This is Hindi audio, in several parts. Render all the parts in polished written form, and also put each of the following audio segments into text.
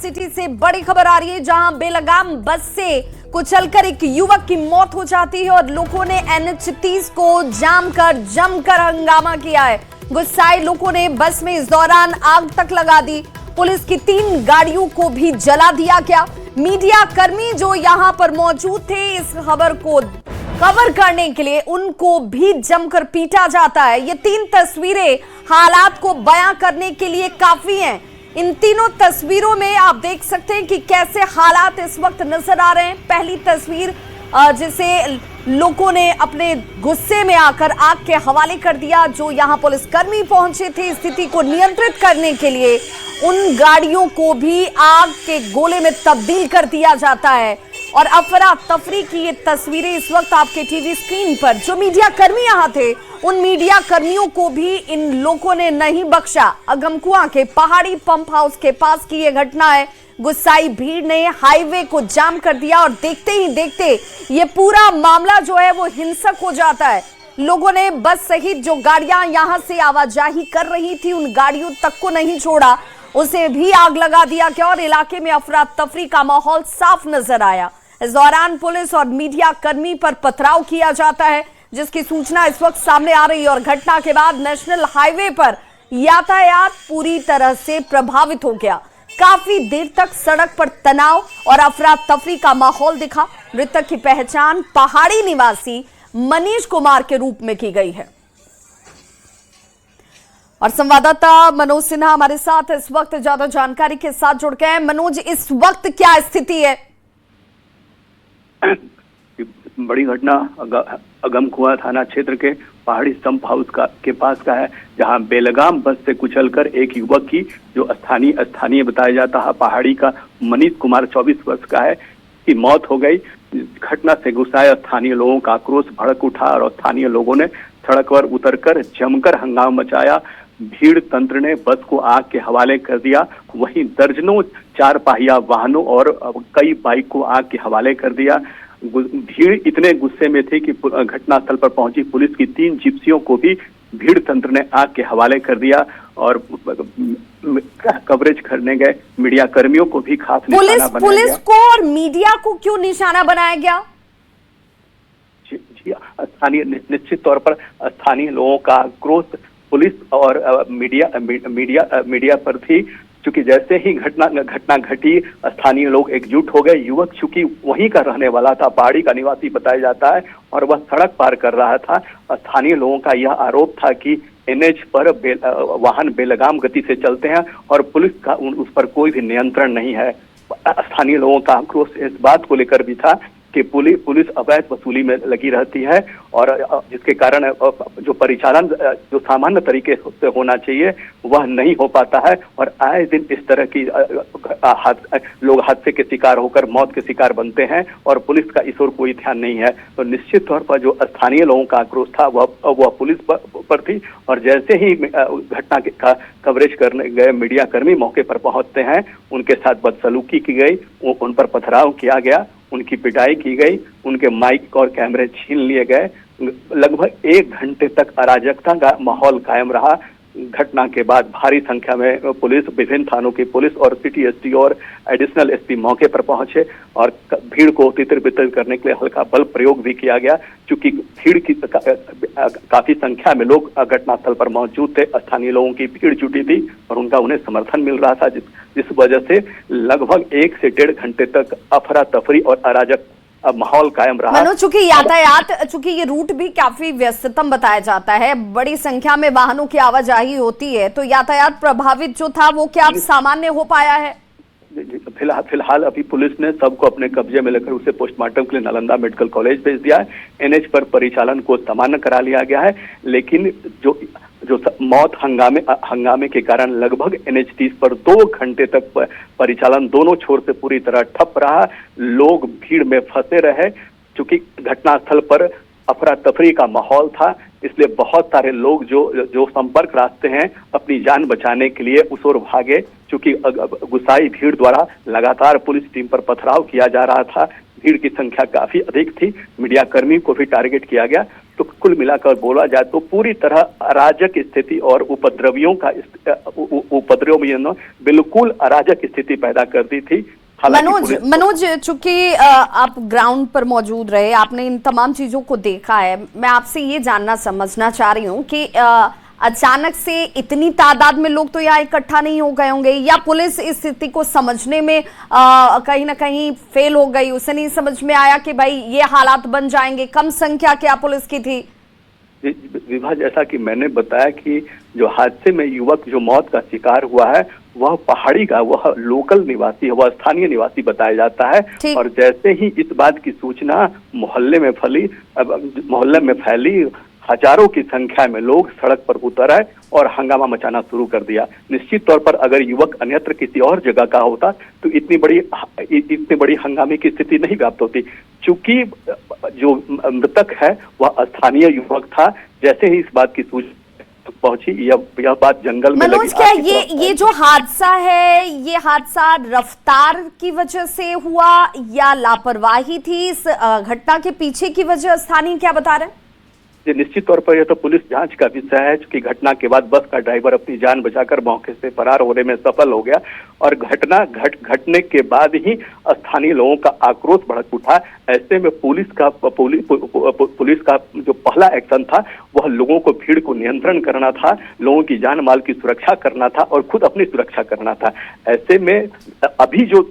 सिटी से बड़ी खबर आ रही है, जहां बेलगाम बस से कुचलकर एक युवक की मौत हो जाती है और लोगों ने NH-30 को जाम कर जमकर हंगामा किया है। गुस्साए लोगों ने बस में इस दौरान आग तक लगा दी। पुलिस की 3 गाड़ियों को भी जला दिया गया। मीडिया कर्मी जो यहां पर मौजूद थे, इस खबर को कवर करने के लिए उनको भी जमकर पीटा जाता है। ये 3 तस्वीरें हालात को बयां करने के लिए काफी हैं। इन तीनों तस्वीरों में आप देख सकते हैं कि कैसे हालात इस वक्त नजर आ रहे हैं। पहली तस्वीर जिसे लोगों ने अपने गुस्से में आकर आग के हवाले कर दिया। जो यहां पुलिसकर्मी पहुंचे थे स्थिति को नियंत्रित करने के लिए, उन गाड़ियों को भी आग के गोले में तब्दील कर दिया जाता है। और अफरा तफरी की ये तस्वीरें इस वक्त आपके टीवी स्क्रीन पर। जो मीडिया कर्मी यहां थे, उन मीडिया कर्मियों को भी इन लोगों ने नहीं बख्शा। अगमकुआं के पहाड़ी पंप हाउस के पास की यह घटना है। गुस्साई भीड़ ने हाईवे को जाम कर दिया और देखते ही देखते ये पूरा मामला जो है वो हिंसक हो जाता है। लोगों ने बस सहित जो गाड़ियां यहां से आवाजाही कर रही थी, उन गाड़ियों तक को नहीं छोड़ा, उसे भी आग लगा दिया गया और इलाके में अफरा तफरी का माहौल साफ नजर आया। इस दौरान पुलिस और मीडिया कर्मी पर पथराव किया जाता है, जिसकी सूचना इस वक्त सामने आ रही है। और घटना के बाद नेशनल हाईवे पर यातायात पूरी तरह से प्रभावित हो गया। काफी देर तक सड़क पर तनाव और अफरा तफरी का माहौल दिखा। मृतक की पहचान पहाड़ी निवासी मनीष कुमार के रूप में की गई है। और संवाददाता मनोज सिन्हा हमारे साथ इस वक्त ज्यादा जानकारी के साथ जुड़ गए हैं। मनोज, इस वक्त क्या स्थिति है? बड़ी घटना अगमकुआं थाना क्षेत्र के पहाड़ी पंप हाउस के पास का है, जहां बेलगाम बस से कुचलकर एक युवक की, जो स्थानीय बताया जाता है पहाड़ी का मनीष कुमार 24 वर्ष का है, की मौत हो गई। घटना से गुस्साए स्थानीय लोगों का आक्रोश भड़क उठा और स्थानीय लोगों ने सड़क पर उतरकर जमकर हंगामा मचाया। भीड़ तंत्र ने बस को आग के हवाले कर दिया। वहीं दर्जनों 4 पहिया वाहनों और कई बाइक को आग के हवाले कर दिया। भीड़ इतने गुस्से में थी कि घटनास्थल पर पहुंची पुलिस की 3 जिप्सियों को भी भीड़ तंत्र ने आग के हवाले कर दिया और कवरेज करने गए मीडिया कर्मियों को भी खास निशाना बनाया गया। पुलिस को और मीडिया को क्यों निशाना बनाया गया? जी, निश्चित तौर पर स्थानीय लोगों का आक्रोश पुलिस और मीडिया पर थी। चूंकि जैसे ही घटना घटी, स्थानीय लोग एकजुट हो गए। युवक चूंकि वहीं का रहने वाला था, पहाड़ी का निवासी बताया जाता है, और वह सड़क पार कर रहा था। स्थानीय लोगों का यह आरोप था कि NH पर वाहन बेलगाम गति से चलते हैं और पुलिस का उस पर कोई भी नियंत्रण नहीं है। स्थानीय लोगों का आक्रोश इस बात को लेकर भी था कि पुलिस अवैध वसूली में लगी रहती है और जिसके कारण जो परिचालन जो सामान्य तरीके से होना चाहिए वह नहीं हो पाता है और आए दिन इस तरह की लोग हादसे के शिकार होकर मौत के शिकार बनते हैं और पुलिस का इस ओर कोई ध्यान नहीं है। तो निश्चित तौर पर जो स्थानीय लोगों का आक्रोश था वह पुलिस पर थी और जैसे ही घटना का कवरेज करने गए मीडिया कर्मी मौके पर पहुंचते हैं, उनके साथ बदसलूकी की गई, उन पर पथराव किया गया, उनकी पिटाई की गई, उनके माइक और कैमरे छीन लिए गए। लगभग 1 घंटे तक अराजकता का माहौल कायम रहा। घटना के बाद भारी संख्या में पुलिस, विभिन्न थानों की पुलिस और सिटी एसपी और एडिशनल एसपी मौके पर पहुंचे और भीड़ को तितर-बितर करने के लिए हल्का बल प्रयोग भी किया गया। चूंकि भीड़ की काफी संख्या में लोग घटनास्थल पर मौजूद थे, स्थानीय लोगों की भीड़ जुटी थी और उनका उन्हें समर्थन मिल रहा था, जिस वजह से लगभग 1 से 1.5 घंटे तक अफरा तफरी और अराजक माहौल कायम रहा। मनोज, चूंकि ये रूट भी काफी व्यस्ततम बताया जाता है, बड़ी संख्या में वाहनों की आवाजाही होती है, तो यातायात प्रभावित जो था वो क्या अब सामान्य हो पाया है? फिलहाल अभी पुलिस ने सबको अपने कब्जे में लेकर उसे पोस्टमार्टम के लिए नालंदा मेडिकल कॉलेज भेज दिया है। NH पर परिचालन को सामान्य करा लिया गया है, लेकिन जो मौत हंगामे के कारण लगभग NH-30 पर 2 घंटे तक परिचालन दोनों छोर से पूरी तरह ठप रहा। लोग भीड़ में फंसे रहे। चूंकि घटनास्थल पर अफरा तफरी का माहौल था, इसलिए बहुत सारे लोग जो संपर्क रास्ते हैं अपनी जान बचाने के लिए उस ओर भागे। चूंकि गुस्साई भीड़ द्वारा लगातार पुलिस टीम पर पथराव किया जा रहा था, भीड़ की संख्या काफी अधिक थी, मीडिया कर्मी को भी टारगेट किया गया, तो कुल मिलाकर बोला जाए तो पूरी तरह अराजक स्थिति और उपद्रवियों का उपद्रव में बिल्कुल अराजक स्थिति पैदा कर दी थी। मनोज, चूंकि आप ग्राउंड पर मौजूद रहे, आपने इन तमाम चीजों को देखा है, मैं आपसे ये जानना समझना चाह रही हूँ कि अचानक से इतनी तादाद में लोग तो यहाँ इकट्ठा नहीं हो गए होंगे, या पुलिस इस स्थिति को समझने में कहीं ना कहीं फेल हो गई, उसे नहीं समझ में आया कि भाई ये हालात बन जाएंगे? कम संख्या क्या पुलिस की थी? विभा, जैसा कि मैंने बताया कि जो हादसे में युवक जो मौत का शिकार हुआ है वह पहाड़ी का, वह लोकल निवासी है, वह स्थानीय निवासी बताया जाता है। और जैसे ही इस बात की सूचना मोहल्ले में फैली, हजारों की संख्या में लोग सड़क पर उतर आए और हंगामा मचाना शुरू कर दिया। निश्चित तौर पर अगर युवक अन्यत्र किसी और जगह का होता तो इतनी बड़ी हंगामे की स्थिति नहीं व्याप्त होती। चूंकि जो मृतक है वह स्थानीय युवक था, जैसे ही इस बात की सूचना पहुंची, यह बात जंगल में मनोज, क्या ये जो हादसा है, ये हादसा रफ्तार की वजह से हुआ या लापरवाही थी? इस घटना के पीछे की वजह स्थानीय क्या बता रहे हैं? निश्चित तौर पर यह तो पुलिस जांच का विषय है, क्योंकि घटना के बाद बस का ड्राइवर अपनी जान बचाकर मौके से फरार होने में सफल हो गया और घटने के बाद ही स्थानीय लोगों का आक्रोश भड़क उठा। ऐसे में पुलिस का जो पहला एक्शन था वह लोगों को, भीड़ को नियंत्रण करना था, लोगों की जान माल की सुरक्षा करना था और खुद अपनी सुरक्षा करना था। ऐसे में अभी जो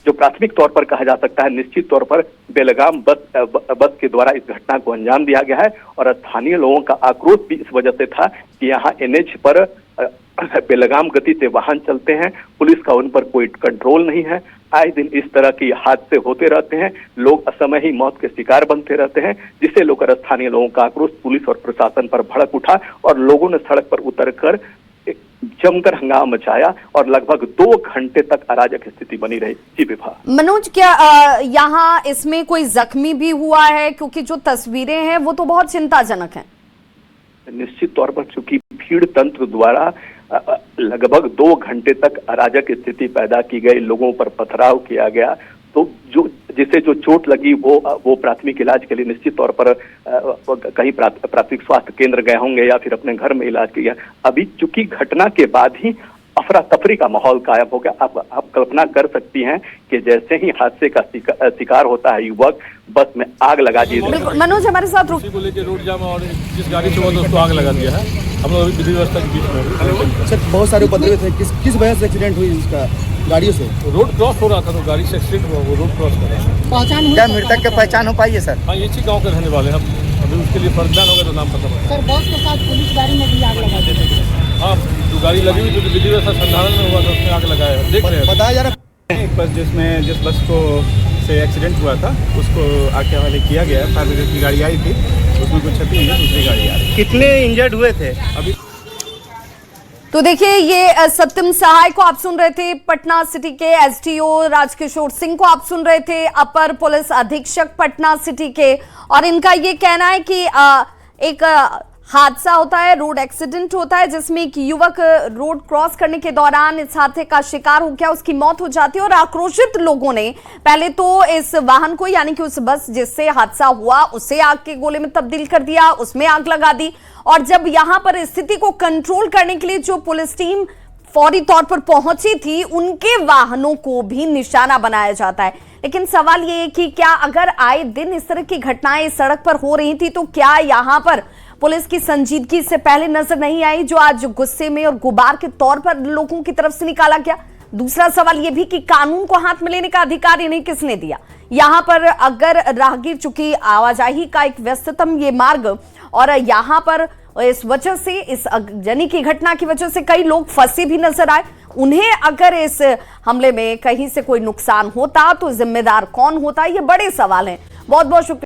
प्राथमिक तौर पर कहा जा सकता है, निश्चित तौर पर बेलगाम बस के द्वारा इस घटना को अंजाम दिया गया है। और स्थानीय लोगों का आक्रोश भी इस वजह से था कि यहाँ NH पर बेलगाम गति से वाहन चलते हैं, पुलिस का उन पर कोई कंट्रोल नहीं है। आए दिन इस तरह की हादसे होते रहते हैं, लोग असमय ही मौत के शिकार बनते रहते हैं, जिससे लेकर स्थानीय लोगों का आक्रोश पुलिस और प्रशासन पर भड़क उठा और लोगों ने सड़क पर उतरकर जमकर हंगामा मचाया और लगभग 2 घंटे तक अराजक स्थिति बनी रही। जी विभा। मनोज, क्या यहाँ इसमें कोई जख्मी भी हुआ है? क्योंकि जो तस्वीरें हैं वो तो बहुत चिंताजनक हैं। निश्चित तौर पर चूंकि भीड़ तंत्र द्वारा लगभग 2 घंटे तक अराजक स्थिति पैदा की गई, लोगों पर पथराव किया गया, तो जिसे जो चोट लगी वो प्राथमिक इलाज के लिए निश्चित तौर पर कहीं प्राथमिक स्वास्थ्य केंद्र गए होंगे या फिर अपने घर में इलाज किया। अभी चूंकि घटना के बाद ही अफरा तफरी का माहौल कायम हो गया। आप कल्पना कर सकती हैं कि जैसे ही हादसे का शिकार होता है युवक, बस में आग लगा दी। मनोज हमारे साथ को लेकर रोड जाम और जिस गाड़ी से उसको आग लगा दिया है। हम लोग विधि व्यवस्था के बीच में सर बहुत सारे उपद्रवी थे। किस वजह से एक्सीडेंट हुई इसका? गाड़ियों से रोड क्रॉस हो रहा था तो गाड़ी से एक्सीडेंट हुआ, वो रोड क्रॉस कर रहा था। पहचान क्या मृतक की पहचान हो पाई है सर? हाँ, इसी गाँव के रहने वाले हम। अभी उसके लिए फर्जदान होगा तो नाम पता पड़ा। सर बस के साथ पुलिस गाड़ी में भी आग लगा दी थी। हाँ, जो गाड़ी लगी हुई तो विधि व्यवस्था संधारण में हुआ था, उसमें आग लगाया है। देख रहे हैं, बताया जा रहा है। एक बस जिस बस को से एक्सीडेंट हुआ था उसको आगे हवाले किया गया है। फायर ब्रिगेड की गाड़ी आई थी, उसमें कुछ क्षति हुई है, दूसरी गाड़ी आ रही है। कितने इंजर्ड हुए थे अभी? तो देखिए, ये सत्यम सहाय को आप सुन रहे थे, पटना सिटी के SDO राजकिशोर सिंह को आप सुन रहे थे, अपर पुलिस अधीक्षक पटना सिटी के। और इनका ये कहना है कि एक हादसा होता है, रोड एक्सीडेंट होता है, जिसमें एक युवक रोड क्रॉस करने के दौरान इस हादसे का शिकार हो गया, उसकी मौत हो जाती है। और आक्रोशित लोगों ने पहले तो इस वाहन को, यानी कि उस बस जिससे हादसा हुआ, उसे आग के गोले में तब्दील कर दिया, उसमें आग लगा दी। और जब यहां पर स्थिति को कंट्रोल करने के लिए जो पुलिस टीम फौरी तौर पर पहुंची थी, उनके वाहनों को भी निशाना बनाया जाता है। लेकिन सवाल ये है कि क्या अगर आए दिन इस तरह की घटनाएं सड़क पर हो रही थी तो क्या यहां पर पुलिस की संजीदगी से पहले नजर नहीं आई, जो आज गुस्से में और गुबार के तौर पर लोगों की तरफ से निकाला गया? दूसरा सवाल यह भी कि कानून को हाथ में लेने का अधिकार इन्हें किसने दिया? यहां पर अगर राहगीर, चूंकि आवाजाही का एक व्यस्ततम ये मार्ग, और यहां पर इस वजह से, इस अगजनी की घटना की वजह से कई लोग फंसे भी नजर आए, उन्हें अगर इस हमले में कहीं से कोई नुकसान होता तो जिम्मेदार कौन होता? ये बड़े सवाल हैं। बहुत बहुत शुक्रिया।